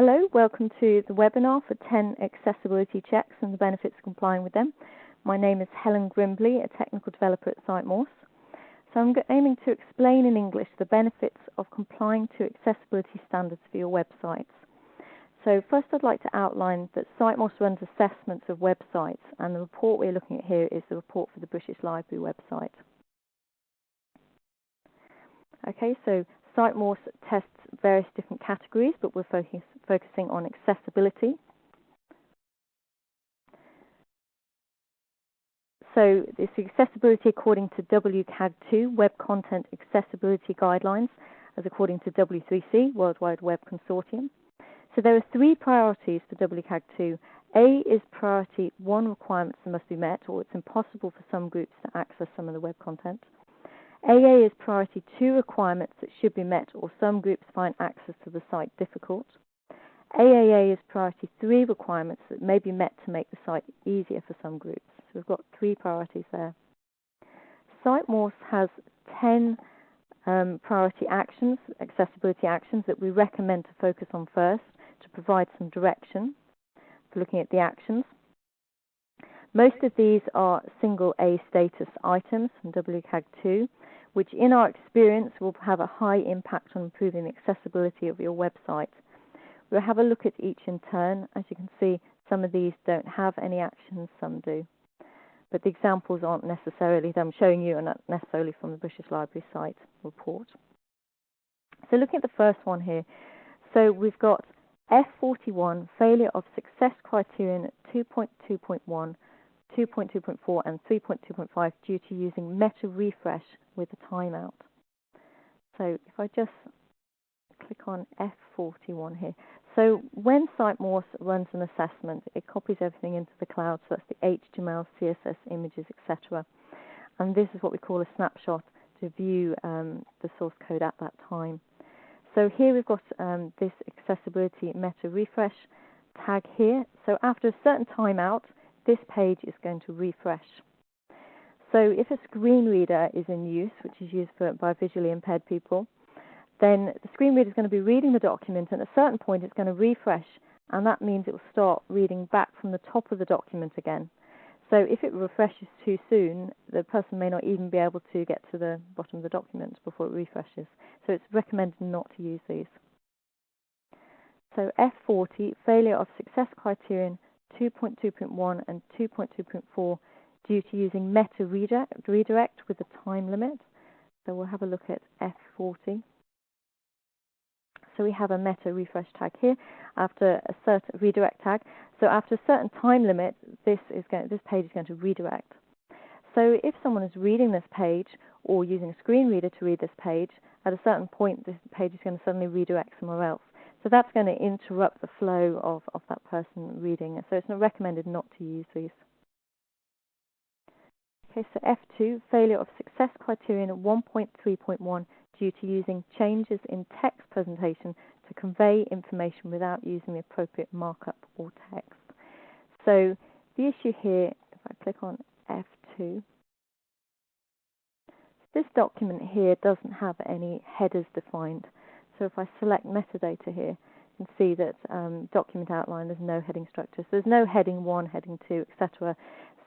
Hello, welcome to the webinar for 10 accessibility checks and the benefits of complying with them. My name is Helen Grimbley, a technical developer at Sitemorse. So I'm aiming to explain in English the benefits of complying to accessibility standards for your websites. So first I'd like to outline that Sitemorse runs assessments of websites, and the report we're looking at here is the report for the British Library website. Okay, so Sitemorse tests various different categories, but we're focusing on accessibility. So it's accessibility according to GAAD, Web Content Accessibility Guidelines, as according to W3C, World Wide Web Consortium. So there are three priorities for GAAD. A is priority 1 requirements that must be met, or it's impossible for some groups to access some of the web content. AA is priority 2 requirements that should be met, or some groups find access to the site difficult. AAA is priority 3 requirements that may be met to make the site easier for some groups. So we've got 3 priorities there. Sitemorse has 10 priority actions, accessibility actions, that we recommend to focus on first to provide some direction for looking at the actions. Most of these are single A status items from GAAD, which in our experience will have a high impact on improving the accessibility of your website. We'll have a look at each in turn. As you can see, some of these don't have any actions, some do. But the examples aren't necessarily, that I'm showing you, are not necessarily from the British Library site report. So looking at the first one here, so we've got F41, failure of success criterion 2.2.1, 2.2.4 and 3.2.5 due to using meta refresh with a timeout. So if I just click on F41 here. So when Sitemorse runs an assessment, it copies everything into the cloud, so that's the HTML, CSS, images, etc. And this is what we call a snapshot to view the source code at that time. So here we've got this accessibility meta refresh tag here. So after a certain timeout, this page is going to refresh. So if a screen reader is in use, which is used by visually impaired people, then the screen reader is going to be reading the document, and at a certain point it's going to refresh, and that means it will start reading back from the top of the document again. So if it refreshes too soon, the person may not even be able to get to the bottom of the document before it refreshes. So it's recommended not to use these. So F40, failure of success criterion 2.2.1 and 2.2.4 due to using meta redirect with a time limit. So we'll have a look at F40. So we have a meta refresh tag here after a certain redirect tag. So after a certain time limit, this page is going to redirect. So if someone is reading this page or using a screen reader to read this page, at a certain point this page is going to suddenly redirect somewhere else. So that's going to interrupt the flow of that person reading. So it's not recommended not to use these. Okay, so F2, failure of success criterion 1.3.1 due to using changes in text presentation to convey information without using the appropriate markup or text. So the issue here, if I click on F2, this document here doesn't have any headers defined. So if I select metadata here, you can see that document outline, there's no heading structure. So there's no heading 1, heading 2, etc.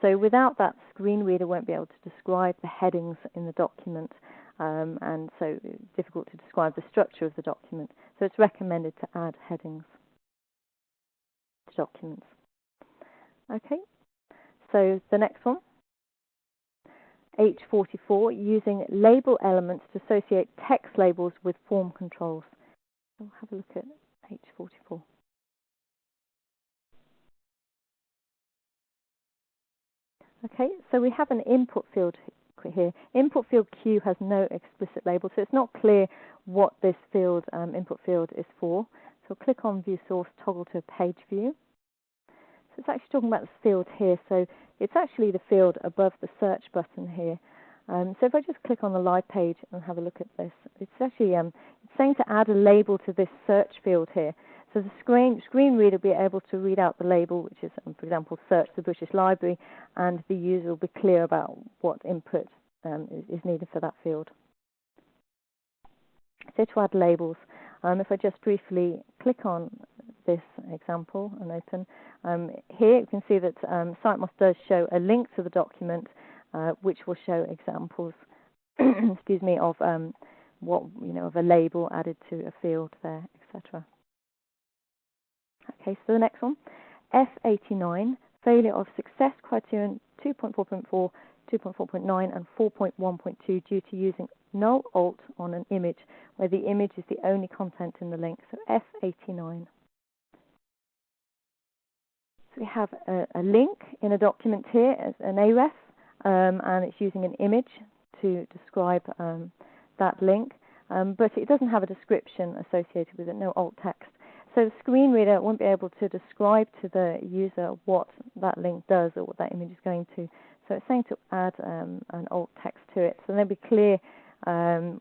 So without that, screen reader won't be able to describe the headings in the document, and so it's difficult to describe the structure of the document. So it's recommended to add headings to documents. Okay, so the next one, H44, using label elements to associate text labels with form controls. So we'll have a look at H44. Okay, so we have an input field here. Input field Q has no explicit label, so it's not clear what this field, input field, is for. So we'll click on View Source, toggle to Page View. So it's actually talking about this field here. So it's actually the field above the search button here. So if I just click on the live page and have a look at this, it's actually it's saying to add a label to this search field here. So the screen reader will be able to read out the label, which is, for example, search the British Library, and the user will be clear about what input is needed for that field. So to add labels, if I just briefly click on this example and open. Here you can see that Sitemorse does show a link to the document, which will show examples, excuse me, of what of a label added to a field there, etc. Okay, so the next one, F89, failure of success criterion 2.4.4, 2.4.9, and 4.1.2 due to using null alt on an image where the image is the only content in the link. So F89. So we have a link in a document here as an aref, and it's using an image to describe that link, but it doesn't have a description associated with it, no alt text. So the screen reader won't be able to describe to the user what that link does or what that image is going to. So it's saying to add an alt text to it, so they'll be clear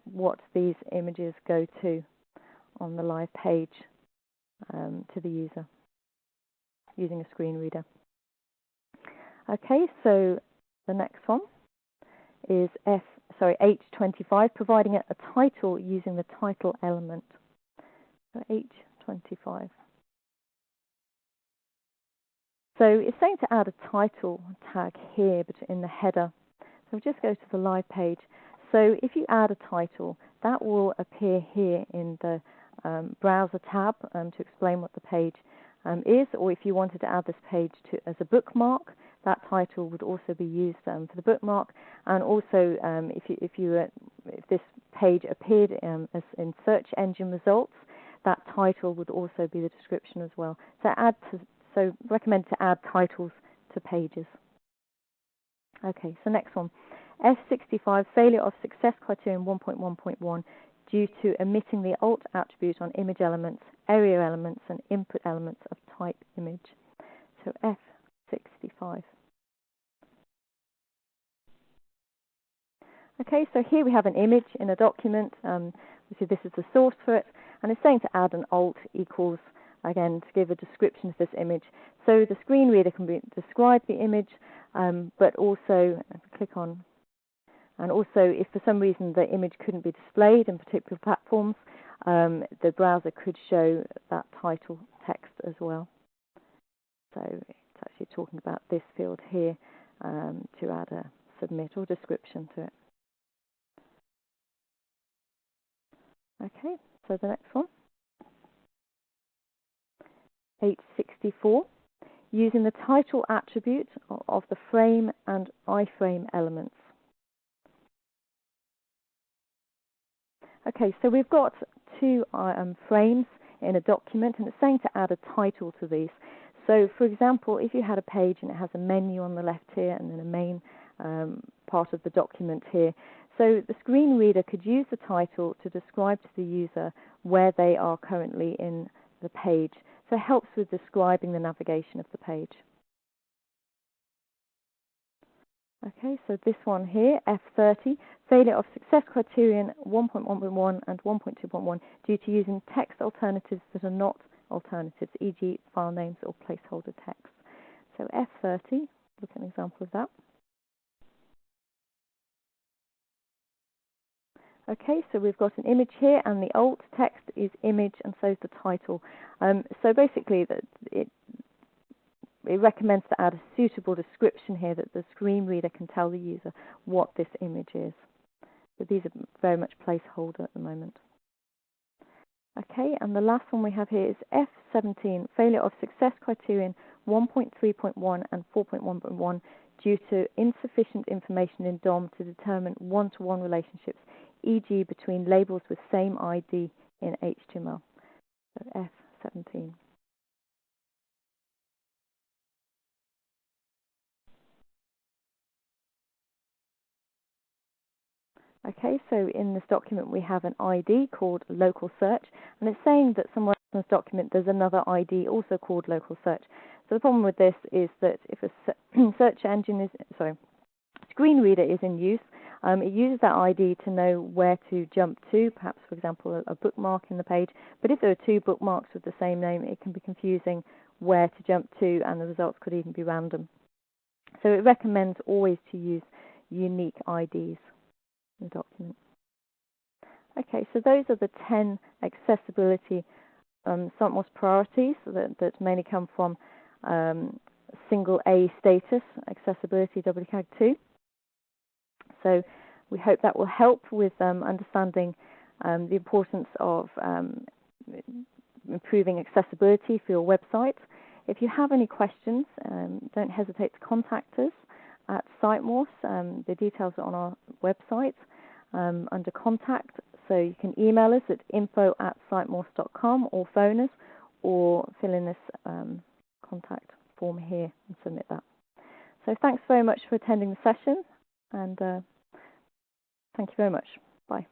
what these images go to on the live page to the user using a screen reader. Okay, so the next one is H25, providing a title using the title element. So H25. So it's saying to add a title tag here in the header. So we'll just go to the live page. So if you add a title, that will appear here in the browser tab to explain what the page is, or if you wanted to add this page as a bookmark, that title would also be used for the bookmark. And also, if this page appeared as in search engine results, that title would also be the description as well. So recommend to add titles to pages. Okay, so next one, F65, failure of success criterion 1.1.1 due to omitting the alt attribute on image elements, area elements, and input elements of type image. So F65. Okay, so here we have an image in a document. This is the source for it, and it's saying to add an alt equals, again, to give a description of this image. So the screen reader can describe the image, but also, click on, and also if for some reason the image couldn't be displayed in particular platforms, the browser could show that title text as well. So it's actually talking about this field here to add a submit or description to it. Okay, so the next one, H64, using the title attribute of the frame and iframe elements. Okay, so we've got two frames in a document, and it's saying to add a title to these. So, for example, if you had a page and it has a menu on the left here and then a main part of the document here, so the screen reader could use the title to describe to the user where they are currently in the page. So it helps with describing the navigation of the page. Okay, so this one here, F30, failure of success criterion 1.1.1 and 1.2.1 due to using text alternatives that are not alternatives, e.g. file names or placeholder text. So F30, look at an example of that. Okay, so we've got an image here, and the alt text is image, and so is the title. So basically, it recommends to add a suitable description here that the screen reader can tell the user what this image is. But these are very much placeholder at the moment. Okay, and the last one we have here is F17, failure of success criterion 1.3.1 and 4.1.1 due to insufficient information in DOM to determine one-to-one relationships, e.g. between labels with same ID in HTML. So F17. Okay, so in this document we have an ID called local search, and it's saying that somewhere in this document there's another ID also called local search. So the problem with this is that if a search engine screen reader is in use, it uses that ID to know where to jump to, perhaps, for example, a bookmark in the page. But if there are two bookmarks with the same name, it can be confusing where to jump to, and the results could even be random. So it recommends always to use unique IDs in the document. Okay, so those are the 10 accessibility Sitemorse priorities that mainly come from single A status accessibility WCAG 2. So we hope that will help with understanding the importance of improving accessibility for your website. If you have any questions, don't hesitate to contact us at Sitemorse. The details are on our website under contact. So you can email us at info@sitemorse.com or phone us or fill in this contact form here and submit that. So thanks very much for attending the session, and thank you very much. Bye.